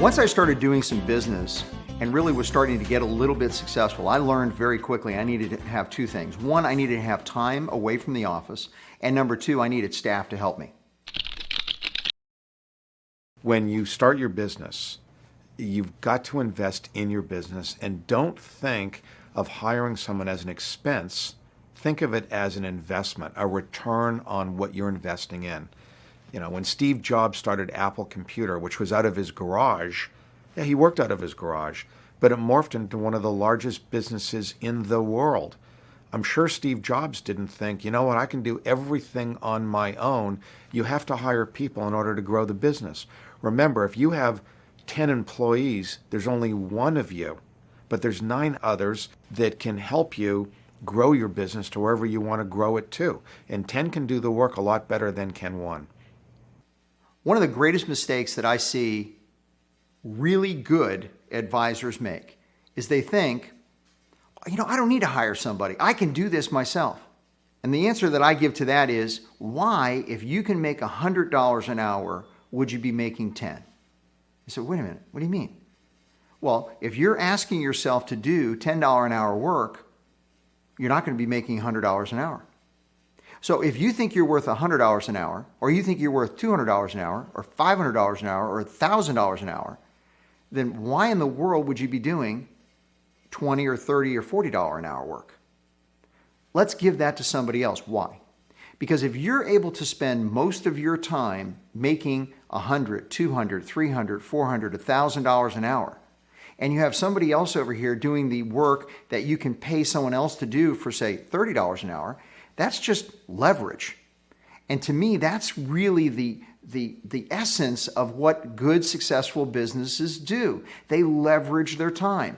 Once I started doing some business and really was starting to get a little bit successful, I learned very quickly I needed to have two things. One, I needed to have time away from the office, and number two, I needed staff to help me. When you start your business, you've got to invest in your business, and don't think of hiring someone as an expense. Think of it as an investment, a return on what you're investing in. You know, when Steve Jobs started Apple Computer, which was out of his garage, yeah, he worked out of his garage, but it morphed into one of the largest businesses in the world. I'm sure Steve Jobs didn't think, you know what, I can do everything on my own. You have to hire people in order to grow the business. Remember, if you have 10 employees, there's only one of you, but there's 9 others that can help you grow your business to wherever you want to grow it to. And 10 can do the work a lot better than can 1. One of the greatest mistakes that I see really good advisors make is they think, you know, I don't need to hire somebody. I can do this myself. And the answer that I give to that is, why, if you can make $100 an hour, would you be making 10? I said, wait a minute, what do you mean? Well, if you're asking yourself to do $10 an hour work, you're not going to be making $100 an hour. So if you think you're worth $100 an hour, or you think you're worth $200 an hour, or $500 an hour, or $1,000 an hour, then why in the world would you be doing $20 or $30 or $40 an hour work? Let's give that to somebody else. Why? Because if you're able to spend most of your time making $100, $200, $300, $400, $1,000 an hour, and you have somebody else over here doing the work that you can pay someone else to do for, say, $30 an hour, that's just leverage. And to me, that's really the essence of what good, successful businesses do. They leverage their time.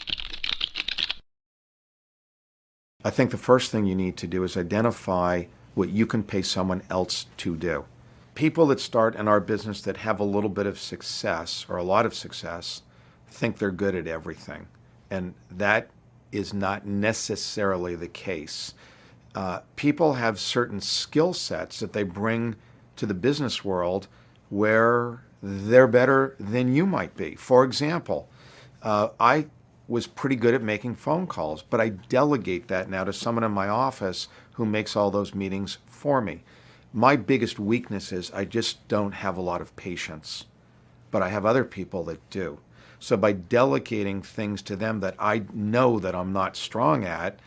I think the first thing you need to do is identify what you can pay someone else to do. People that start in our business that have a little bit of success or a lot of success think they're good at everything. And that is not necessarily the case. People have certain skill sets that they bring to the business world where they're better than you might be. For example, I was pretty good at making phone calls, but I delegate that now to someone in my office who makes all those meetings for me. My biggest weakness is I just don't have a lot of patience, but I have other people that do. So by delegating things to them that I know that I'm not strong at,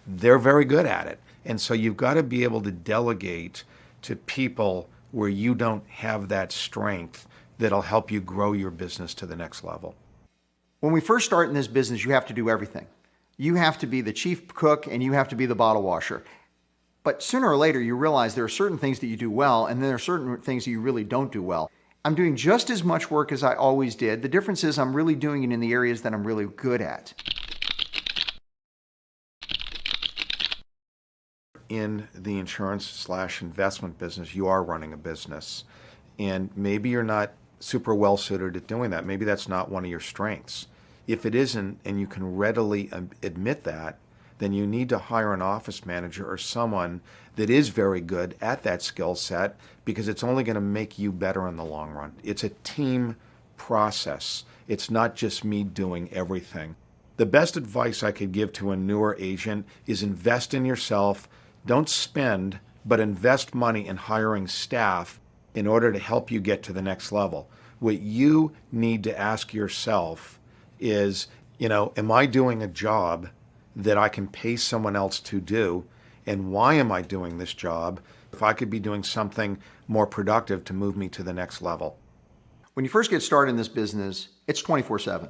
they're very good at it. And so you've got to be able to delegate to people where you don't have that strength that'll help you grow your business to the next level. When we first start in this business, you have to do everything. You have to be the chief cook and you have to be the bottle washer. But sooner or later, you realize there are certain things that you do well, and then there are certain things that you really don't do well. I'm doing just as much work as I always did. The difference is I'm really doing it in the areas that I'm really good at. In the insurance/investment business, you are running a business. And maybe you're not super well suited at doing that. Maybe that's not one of your strengths. If it isn't, and you can readily admit that, then you need to hire an office manager or someone that is very good at that skill set, because it's only going to make you better in the long run. It's a team process. It's not just me doing everything. The best advice I could give to a newer agent is invest in yourself. Don't spend, but invest money in hiring staff in order to help you get to the next level. What you need to ask yourself is, you know, am I doing a job that I can pay someone else to do? And why am I doing this job? If I could be doing something more productive to move me to the next level. When you first get started in this business, it's 24/7.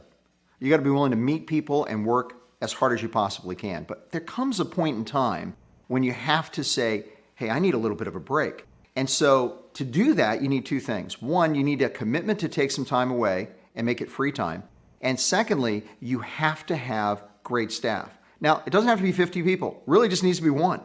You got to be willing to meet people and work as hard as you possibly can. But there comes a point in time when you have to say, hey, I need a little bit of a break. And so to do that, you need two things. One, you need a commitment to take some time away and make it free time. And secondly, you have to have great staff. Now, it doesn't have to be 50 people. It really just needs to be 1.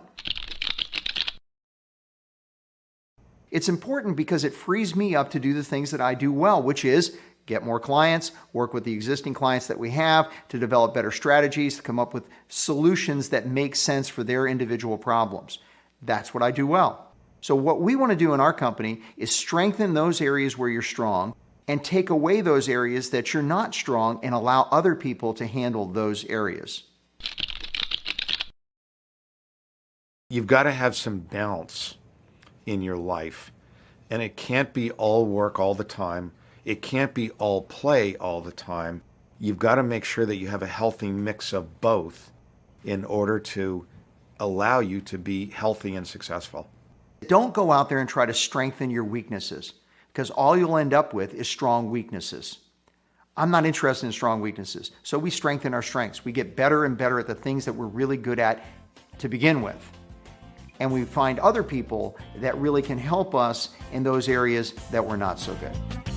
It's important because it frees me up to do the things that I do well, which is get more clients, work with the existing clients that we have to develop better strategies, to come up with solutions that make sense for their individual problems. That's what I do well. So what we want to do in our company is strengthen those areas where you're strong and take away those areas that you're not strong and allow other people to handle those areas. You've got to have some balance in your life, and it can't be all work all the time. It can't be all play all the time. You've got to make sure that you have a healthy mix of both in order to allow you to be healthy and successful. Don't go out there and try to strengthen your weaknesses, because all you'll end up with is strong weaknesses. I'm not interested in strong weaknesses. So we strengthen our strengths. We get better and better at the things that we're really good at to begin with. And we find other people that really can help us in those areas that we're not so good.